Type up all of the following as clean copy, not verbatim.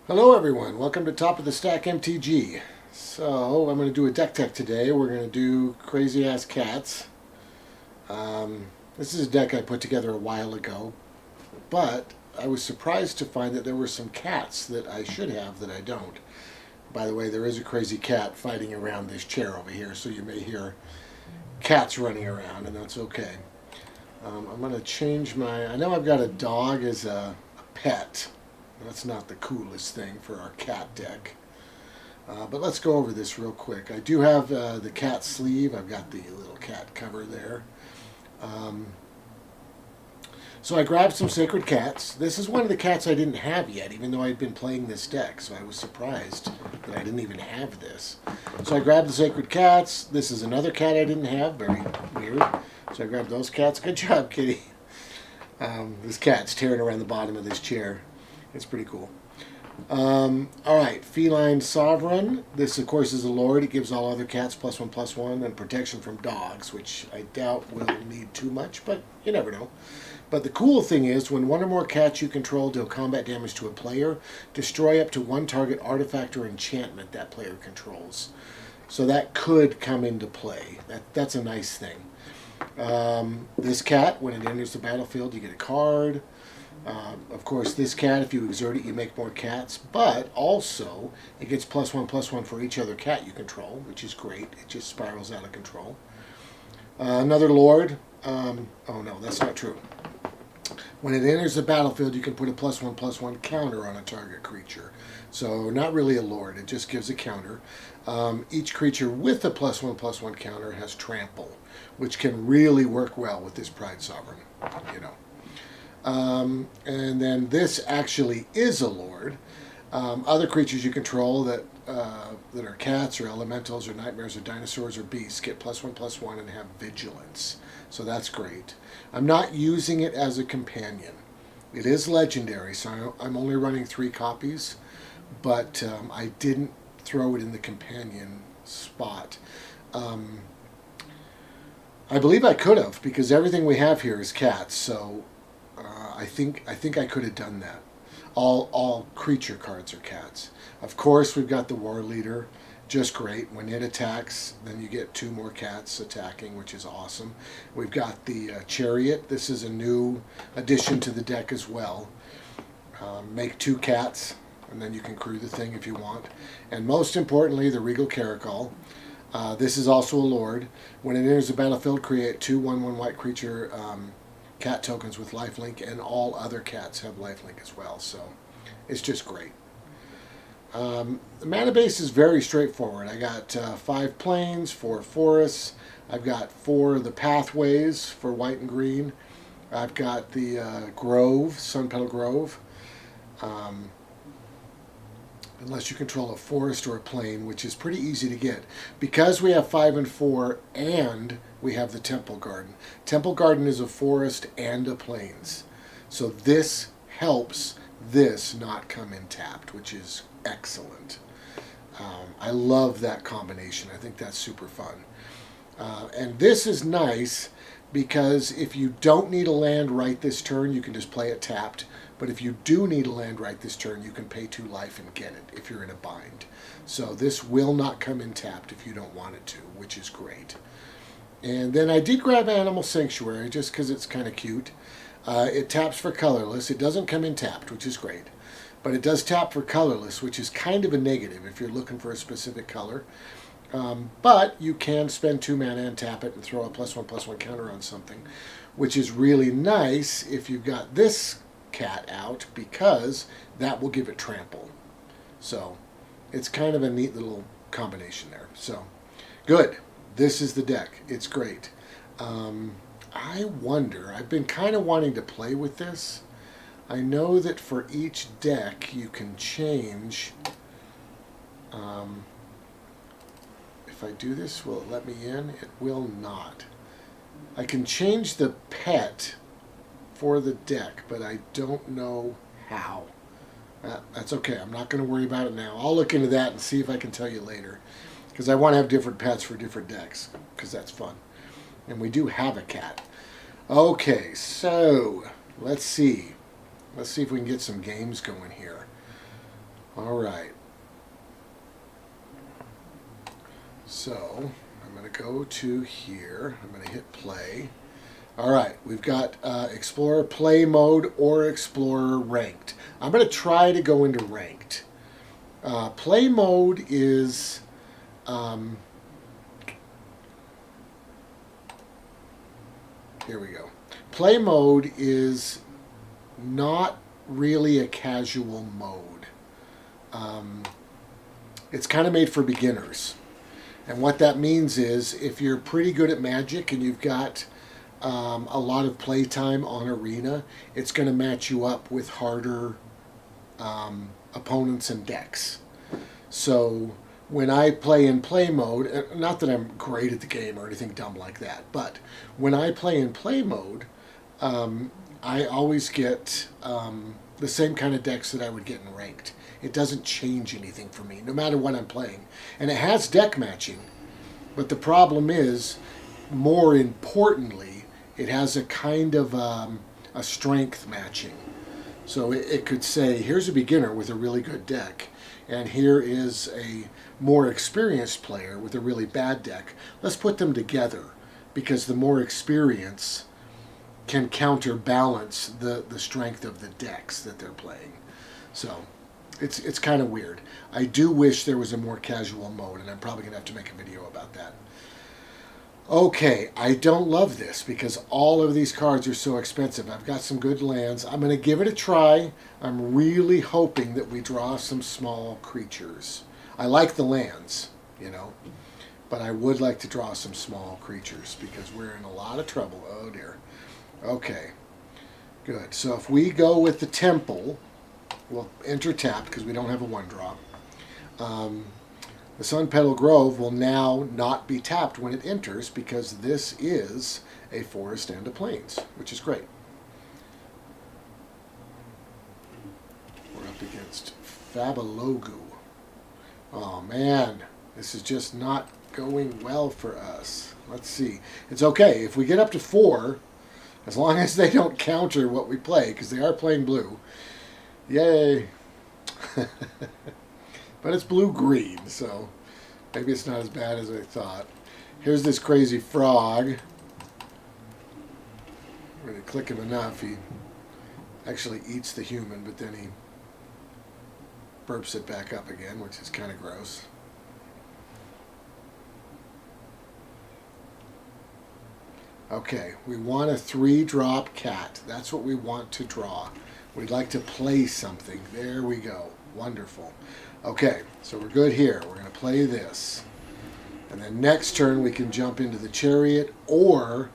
Hello everyone, welcome to Top of the Stack MTG. So I'm going to do a deck tech today. We're going to do Crazy Ass Cats. This is a deck I put together a while ago, but I was surprised to find that there were some cats that I should have that I don't. By the way, there is a crazy cat fighting around this chair over here, so you may hear cats running around, and that's okay. I'm going to change my... I know I've got a dog as a pet. That's not the coolest thing for our cat deck. But let's go over this real quick. I do have the cat sleeve. I've got the little cat cover there. So I grabbed some Sacred Cats. This is one of the cats I didn't have yet, even though I'd been playing this deck. So I was surprised that I didn't even have this. So I grabbed the Sacred Cats. This is another cat I didn't have. Very weird. So I grabbed those cats. Good job, kitty. This cat's tearing around the bottom of this chair. It's pretty cool. Alright, Feline Sovereign. This, of course, is a lord. It gives all other cats +1/+1 and protection from dogs, which I doubt will need too much, but you never know. But the cool thing is, when one or more cats you control deal combat damage to a player, destroy up to one target artifact or enchantment that player controls. So that could come into play. That's a nice thing. This cat, when it enters the battlefield, you get a card. Of course, this cat, if you exert it, you make more cats, but also it gets +1/+1 for each other cat you control, which is great. It just spirals out of control. Another lord. Oh no, that's not true. When it enters the battlefield, you can put a +1/+1 counter on a target creature. So not really a lord, it just gives a counter. Each creature with a +1/+1 counter has trample, which can really work well with this Pride Sovereign, you know. And then this actually is a lord. Other creatures you control that are cats or elementals or nightmares or dinosaurs or beasts get +1/+1 and have vigilance. So that's great. I'm not using it as a companion. It is legendary, so I'm only running 3 copies, but I didn't throw it in the companion spot. I believe I could have, because everything we have here is cats, so I think I could have done that. All creature cards are cats. Of course, we've got the War Leader, just great. When it attacks, then you get 2 more cats attacking, which is awesome. We've got the Chariot. This is a new addition to the deck as well. Make 2 cats, and then you can crew the thing if you want. And most importantly, the Regal Caracal. This is also a lord. When it enters the battlefield, create 2 1/1 white creature cat tokens with lifelink, and all other cats have lifelink as well, so it's just great. The mana base is very straightforward. I got 5 plains, 4 forests. I've got 4 of the pathways for white and green. I've got the Grove, Sun Petal Grove. Unless you control a forest or a plain, which is pretty easy to get. Because we have 5 and 4, and we have the Temple Garden. Temple Garden is a forest and a plains. So this helps this not come in tapped, which is excellent. I love that combination. I think that's super fun. And this is nice because if you don't need a land right this turn, you can just play it tapped. But if you do need a land right this turn, you can pay 2 life and get it if you're in a bind. So this will not come in tapped if you don't want it to, which is great. And then I did grab Animal Sanctuary just because it's kind of cute. It taps for colorless. It doesn't come in tapped, which is great. But it does tap for colorless, which is kind of a negative if you're looking for a specific color. But you can spend 2 mana and tap it and throw a +1/+1 counter on something, which is really nice if you've got this cat out, because that will give it trample. So it's kind of a neat little combination there. So good. This is the deck. It's great. I wonder, I've been kind of wanting to play with this. I know that for each deck you can change. If I do this, will it let me in? It will not. I can change the pet for the deck, but I don't know how. That's okay. I'm not going to worry about it now. I'll look into that and see if I can tell you later, because I want to have different pets for different decks, because that's fun. And we do have a cat. Okay, so let's see. Let's see if we can get some games going here. All right. So I'm going to go to here. I'm going to hit play. All right, we've got Explorer Play Mode or Explorer Ranked. I'm going to try to go into Ranked. Play Mode is... here we go. Play Mode is not really a casual mode. It's kind of made for beginners. And what that means is if you're pretty good at Magic and you've got a lot of playtime on Arena, it's going to match you up with harder opponents and decks. So when I play in play mode, not that I'm great at the game or anything dumb like that, but when I play in play mode, I always get the same kind of decks that I would get in ranked. It doesn't change anything for me, no matter what I'm playing. And it has deck matching, but the problem is, more importantly, it has a kind of a strength matching. So it could say, here's a beginner with a really good deck, and here is a more experienced player with a really bad deck. Let's put them together, because the more experience can counterbalance the strength of the decks that they're playing. So it's kind of weird. I do wish there was a more casual mode, and I'm probably going to have to make a video about that. Okay, I don't love this because all of these cards are so expensive. I've got some good lands. I'm going to give it a try. I'm really hoping that we draw some small creatures. I like the lands, you know, but I would like to draw some small creatures because we're in a lot of trouble. Oh, dear. Okay, good. So if we go with the Temple, we'll enter tapped because we don't have a 1-drop. The Sun Petal Grove will now not be tapped when it enters because this is a forest and a plains, which is great. We're up against Fabilogue. Oh man, this is just not going well for us. Let's see. It's okay. If we get up to 4, as long as they don't counter what we play, because they are playing blue. Yay. But it's blue-green, so maybe it's not as bad as I thought. Here's this crazy frog. When you click him enough, he actually eats the human, but then he burps it back up again, which is kind of gross. Okay, we want a 3-drop cat. That's what we want to draw. We'd like to play something. There we go. Wonderful. Okay, so we're good here. We're going to play this. And then next turn we can jump into the Chariot or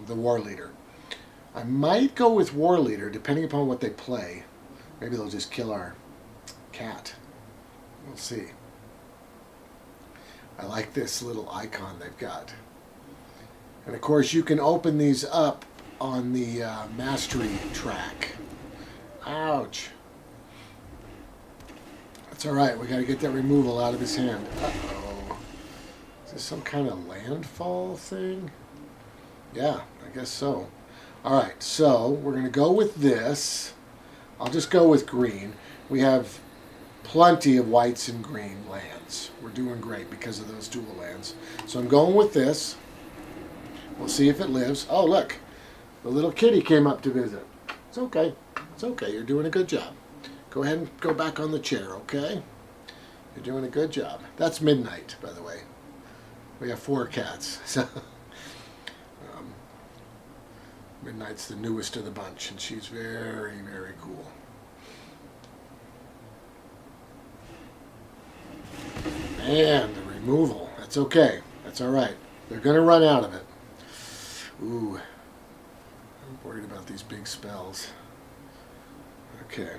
the War Leader. I might go with War Leader, depending upon what they play. Maybe they'll just kill our cat. We'll see. I like this little icon they've got. And of course you can open these up on the mastery track. Ouch. That's alright, we gotta get that removal out of his hand. Uh-oh. Is this some kind of landfall thing? Yeah, I guess so. Alright, so we're gonna go with this. I'll just go with green. We have plenty of whites and green lands. We're doing great because of those dual lands. So I'm going with this. We'll see if it lives. Oh, look. The little kitty came up to visit. It's okay. It's okay. You're doing a good job. Go ahead and go back on the chair, okay? You're doing a good job. That's Midnight, by the way. We have 4 cats. So Midnight's the newest of the bunch, and she's very, very cool. And the removal. That's okay. That's all right. They're going to run out of it. Ooh. I'm worried about these big spells. Okay.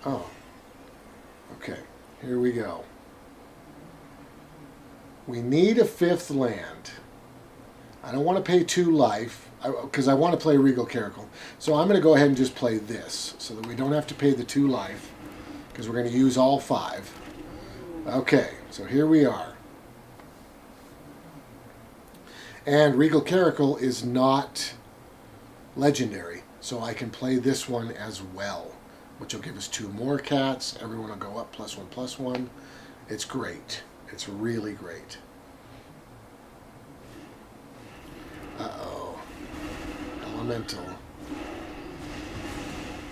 Oh. Okay. Here we go. We need a 5th land. I don't want to pay 2 life because I want to play Regal Caracal. So I'm going to go ahead and just play this so that we don't have to pay the 2 life because we're going to use all 5. Okay, so here we are. And Regal Caracal is not legendary, so I can play this one as well, which will give us 2 more cats. Everyone will go up +1/+1. It's great. It's really great. Uh-oh. Elemental.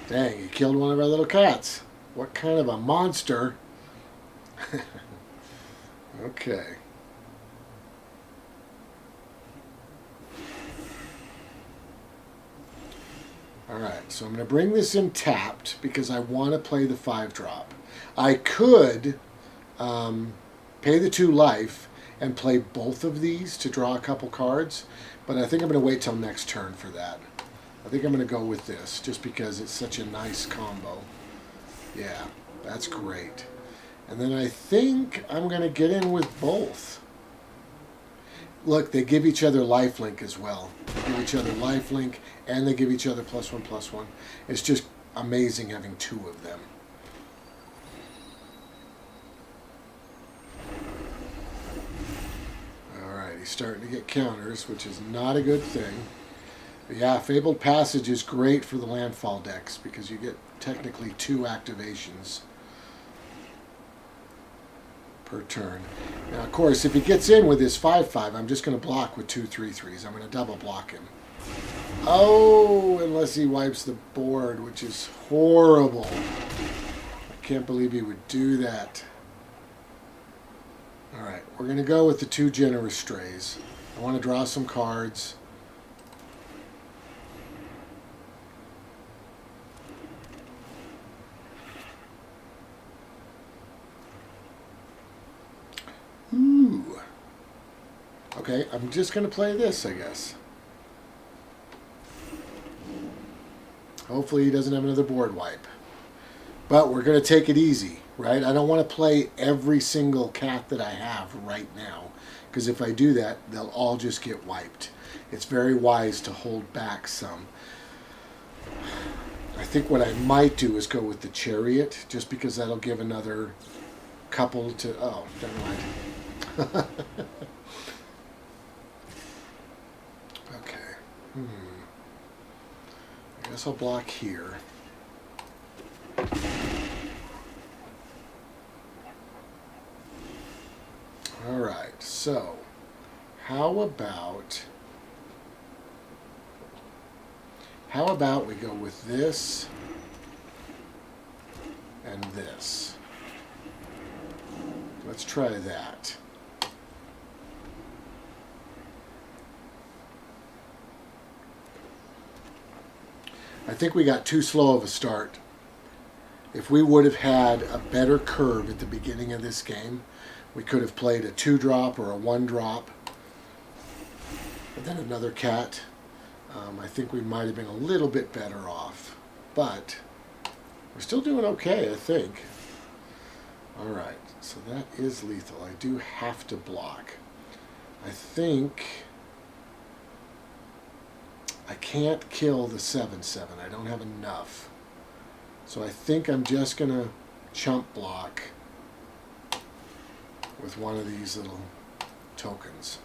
Dang, he killed one of our little cats. What kind of a monster? Okay. Alright, so I'm going to bring this in tapped because I want to play the 5-drop. I could pay the 2 life and play both of these to draw a couple cards, but I think I'm going to wait till next turn for that. I think I'm going to go with this just because it's such a nice combo. Yeah, that's great. And then I think I'm going to get in with both. Look, they give each other lifelink as well. They give each other lifelink, and they give each other +1/+1. It's just amazing having 2 of them. Alright, he's starting to get counters, which is not a good thing. But yeah, Fabled Passage is great for the landfall decks because you get technically 2 activations per turn. Now, of course, if he gets in with his 5/5, I'm just going to block with 2 3/3s. I'm going to double block him. Oh, unless he wipes the board, which is horrible. I can't believe he would do that. All right, we're going to go with the 2 Generous Strays. I want to draw some cards. Ooh. Okay, I'm just going to play this, I guess. Hopefully he doesn't have another board wipe. But we're going to take it easy, right? I don't want to play every single cat that I have right now, because if I do that, they'll all just get wiped. It's very wise to hold back some. I think what I might do is go with the Chariot, just because that'll give another couple to... Oh, never mind. Okay. I guess I'll block here. Alright, so how about we go with this and this? Let's try that. I think we got too slow of a start. If we would have had a better curve at the beginning of this game, we could have played a 2-drop or a 1-drop, and then another cat. I think we might have been a little bit better off, but we're still doing okay, I think. All right, so that is lethal. I do have to block. I think I can't kill the 7/7. I don't have enough. So I think I'm just going to chump block with one of these little tokens.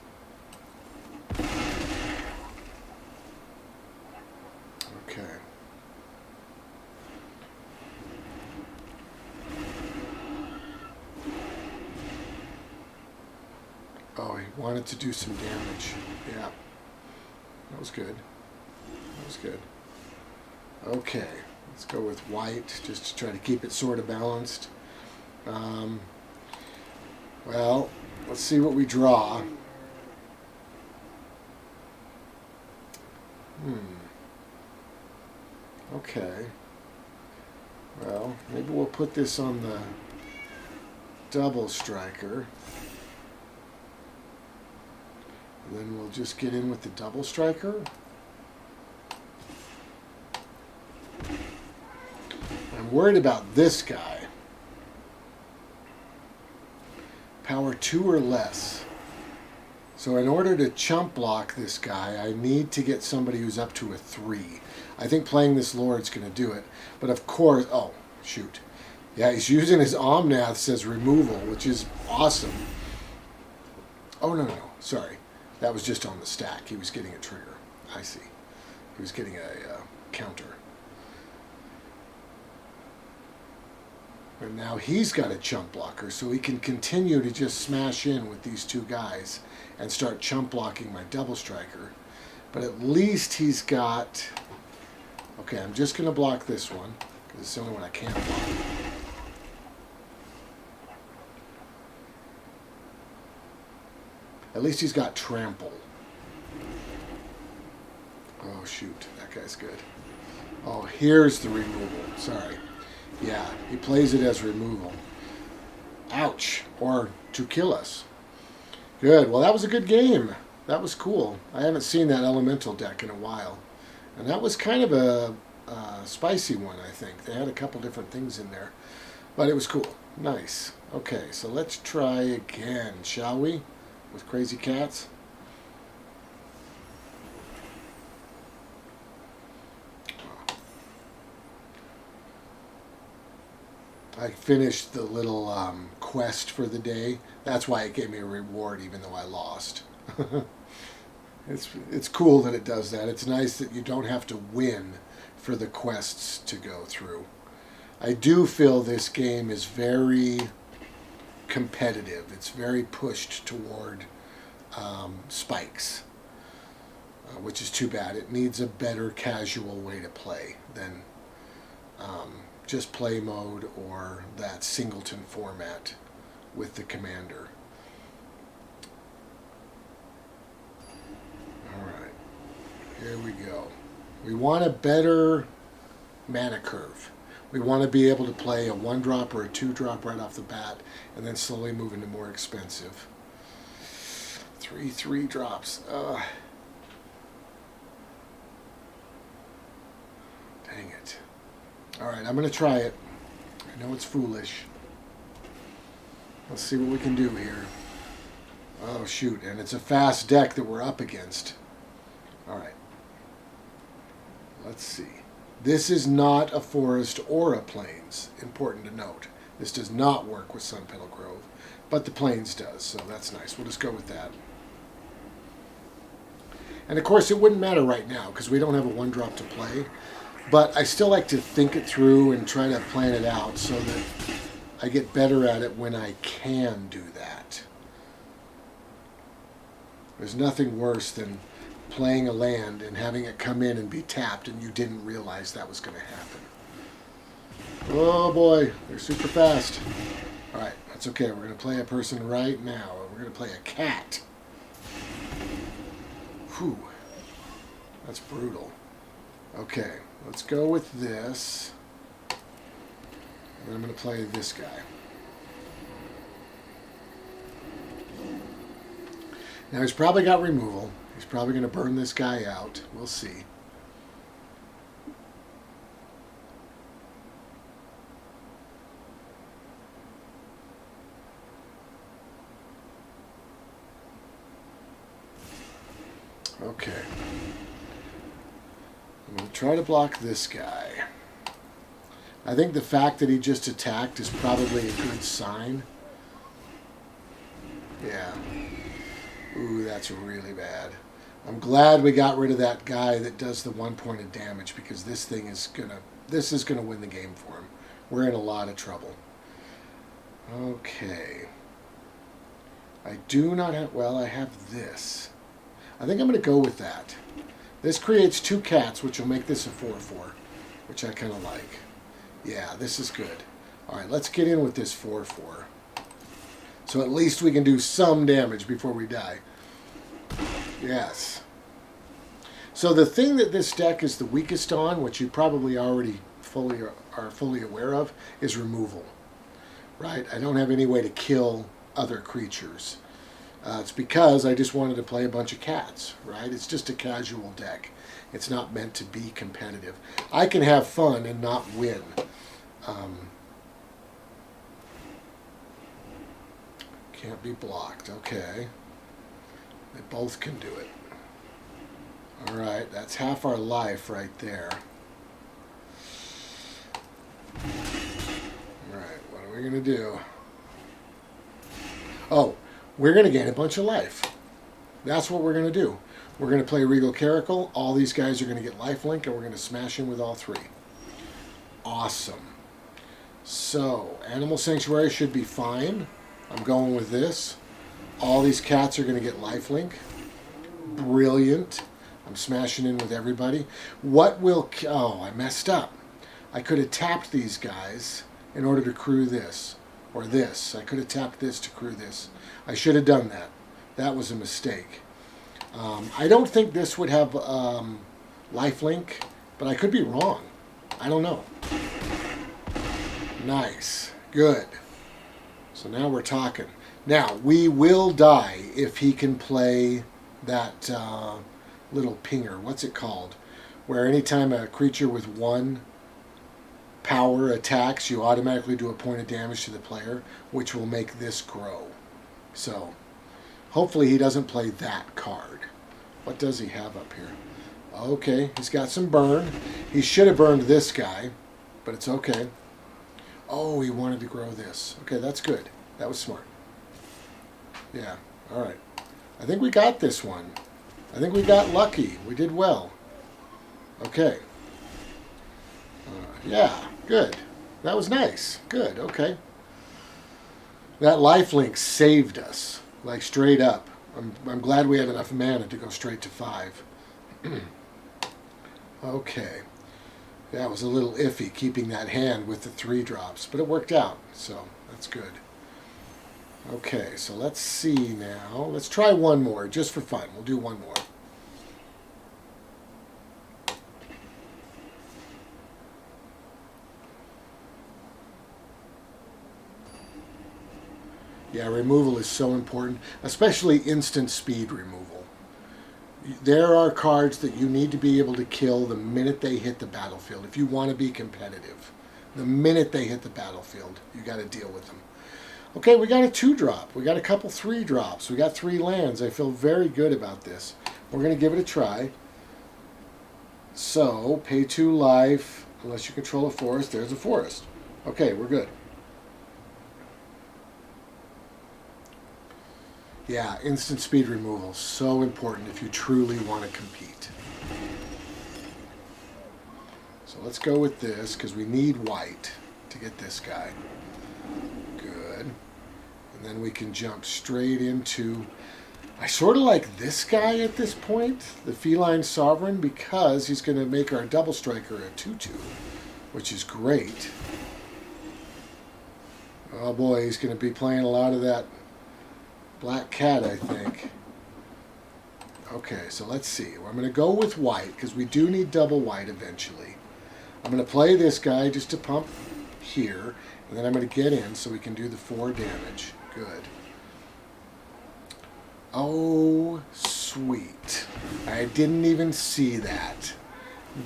Okay. Oh, he wanted to do some damage. Yeah. That was good. That was good. Okay. Let's go with white, just to try to keep it sort of balanced. Well, let's see what we draw. Okay. Well, maybe we'll put this on the double striker. And then we'll just get in with the double striker. I'm worried about this guy. Power 2 or less. So in order to chump block this guy, I need to get somebody who's up to a 3. I think playing this Lord's going to do it. But of course... Oh, shoot. Yeah, he's using his Omnaths as removal, which is awesome. Oh, no. Sorry. That was just on the stack. He was getting a trigger. I see. He was getting a counter. And now he's got a chump blocker, so he can continue to just smash in with these two guys and start chump blocking my double striker. But at least he's got... Okay, I'm just going to block this one, because it's the only one I can't block. At least he's got trample. Oh, shoot. That guy's good. Oh, here's the removal. Sorry. Yeah, he plays it as removal. Ouch. Or to kill us. Good. Well, that was a good game. That was cool. I haven't seen that elemental deck in a while. And that was kind of a spicy one, I think. They had a couple different things in there. But it was cool. Nice. Okay, so let's try again, shall we? With Crazy Cats. I finished the little quest for the day. That's why it gave me a reward even though I lost. It's cool that it does that. It's nice that you don't have to win for the quests to go through. I do feel this game is very competitive. It's very pushed toward spikes, which is too bad. It needs a better casual way to play than just play mode or that singleton format with the commander. Alright, here we go. We want a better mana curve. We want to be able to play a 1-drop or a 2-drop right off the bat and then slowly move into more expensive. 3 drops. Dang it. Alright, I'm going to try it. I know it's foolish. Let's see what we can do here. Oh, shoot. And it's a fast deck that we're up against. Alright. Let's see. This is not a forest or a plains. Important to note. This does not work with Sun Petal Grove. But the plains does, so that's nice. We'll just go with that. And of course, it wouldn't matter right now because we don't have a 1-drop to play. But I still like to think it through and try to plan it out so that I get better at it when I can do that. There's nothing worse than playing a land and having it come in and be tapped and you didn't realize that was going to happen. Oh boy, they're super fast. Alright, that's okay. We're going to play a person right now. We're going to play a cat. Whew. That's brutal. Okay, let's go with this. And I'm going to play this guy. Now he's probably got removal. He's probably going to burn this guy out. We'll see. Okay. I'm going to try to block this guy. I think the fact that he just attacked is probably a good sign. Yeah. Ooh, that's really bad. I'm glad we got rid of that guy that does the 1 point of damage because this is gonna win the game for him. We're in a lot of trouble. Okay. I do not have, well, I have this. I think I'm going to go with that. This creates 2 cats, which will make this a 4/4, which I kind of like. Yeah, this is good. All right, let's get in with this 4/4. So at least we can do some damage before we die. Yes. So the thing that this deck is the weakest on, which you probably already are fully aware of, is removal. Right? I don't have any way to kill other creatures. It's because I just wanted to play a bunch of cats, right? It's just a casual deck. It's not meant to be competitive. I can have fun and not win. Can't be blocked. Okay. They both can do it. Alright, that's half our life right there. Alright, what are we going to do? Oh, we're going to gain a bunch of life. That's what we're going to do. We're going to play Regal Caracal. All these guys are going to get lifelink, and we're going to smash in with all three. Awesome. So, Animal Sanctuary should be fine. I'm going with this. All these cats are going to get lifelink. Brilliant. I'm smashing in with everybody. What will... Oh, I messed up. I could have tapped these guys in order to crew this. Or this. I could have tapped this to crew this. I should have done that. That was a mistake. I don't think this would have lifelink, but I could be wrong. I don't know. Nice. Good. So now we're talking. Now, we will die if he can play that little pinger. What's it called? Where anytime a creature with 1 power attacks, you automatically do a point of damage to the player, which will make this grow. So, hopefully he doesn't play that card. What does he have up here? Okay, he's got some burn. He should have burned this guy, but it's okay. Oh, he wanted to grow this. Okay, that's good. That was smart. Yeah, all right. I think we got this one. I think we got lucky. We did well. Okay. Yeah, good. That was nice. Good, okay. That lifelink saved us, like straight up. I'm glad we had enough mana to go straight to 5. Okay. That was a little iffy keeping that hand with the 3 drops, but it worked out, so that's good. Okay, so let's see now. Let's try one more, just for fun. We'll do one more. Yeah, removal is so important, especially instant speed removal. There are cards that you need to be able to kill the minute they hit the battlefield. If you want to be competitive, the minute they hit the battlefield, you got to deal with them. Okay, we got a 2-drop. We got a couple 3-drops. We got 3 lands. I feel very good about this. We're going to give it a try. So, pay 2 life, unless you control a forest. There's a forest. Okay, we're good. Yeah, instant speed removal, so important if you truly want to compete. So let's go with this, because we need white to get this guy. Good. And then we can jump straight into... I sort of like this guy at this point, the Feline Sovereign, because he's going to make our double striker a 2/2, which is great. Oh boy, he's going to be playing a lot of that black cat, I think. Okay, so let's see. I'm going to go with white, because we do need double white eventually. I'm going to play this guy just to pump here, and then I'm going to get in so we can do the 4 damage. Good. Oh, sweet. I didn't even see that.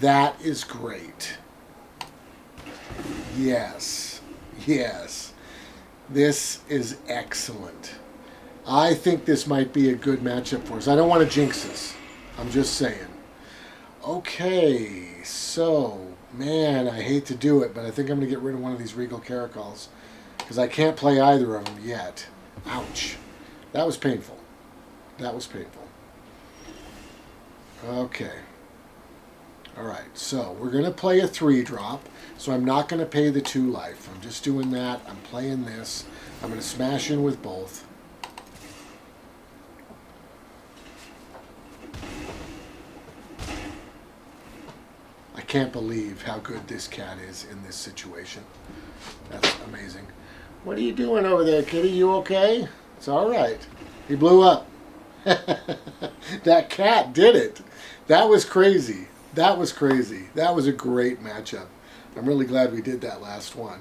That is great. Yes. Yes. This is excellent. I think this might be a good matchup for us. I don't want to jinx this. I'm just saying. Okay, so, man, I hate to do it, but I think I'm going to get rid of one of these Regal Caracals because I can't play either of them yet. Ouch. That was painful. That was painful. Okay. All right, so we're going to play a 3-drop, so I'm not going to pay the 2 life. I'm just doing that. I'm playing this. I'm going to smash in with both. I can't believe how good this cat is in this situation. That's amazing. What are you doing over there, kitty? You okay? It's all right. He blew up. That cat did it. That was crazy. That was crazy. That was a great matchup. I'm really glad we did that last one.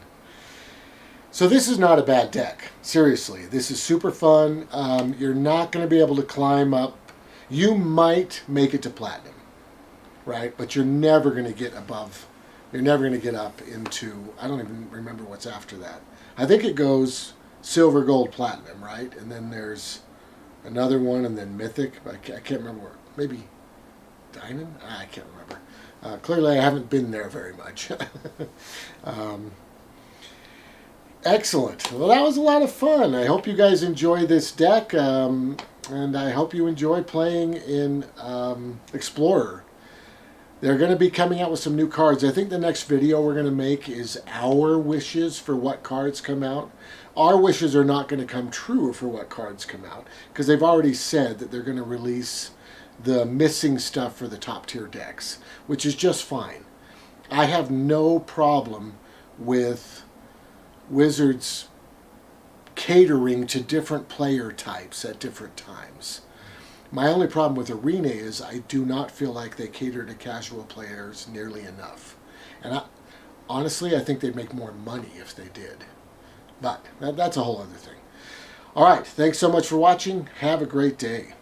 So this is not a bad deck. Seriously, this is super fun. You're not going to be able to climb up. You might make it to platinum, right? But you're never going to get above. You're never going to get up into, I don't even remember what's after that. I think it goes silver, gold, platinum, right? And then there's another one, and then mythic. I can't remember. Maybe diamond? I can't remember. Clearly, I haven't been there very much. Excellent. Well, that was a lot of fun. I hope you guys enjoy this deck. And I hope you enjoy playing in Explorer. They're going to be coming out with some new cards. I think the next video we're going to make is our wishes for what cards come out. Our wishes are not going to come true for what cards come out, because they've already said that they're going to release the missing stuff for the top tier decks, which is just fine. I have no problem with Wizards catering to different player types at different times. My only problem with Arena is I do not feel like they cater to casual players nearly enough. And honestly, I think they'd make more money if they did. But that's a whole other thing. All right, thanks so much for watching. Have a great day.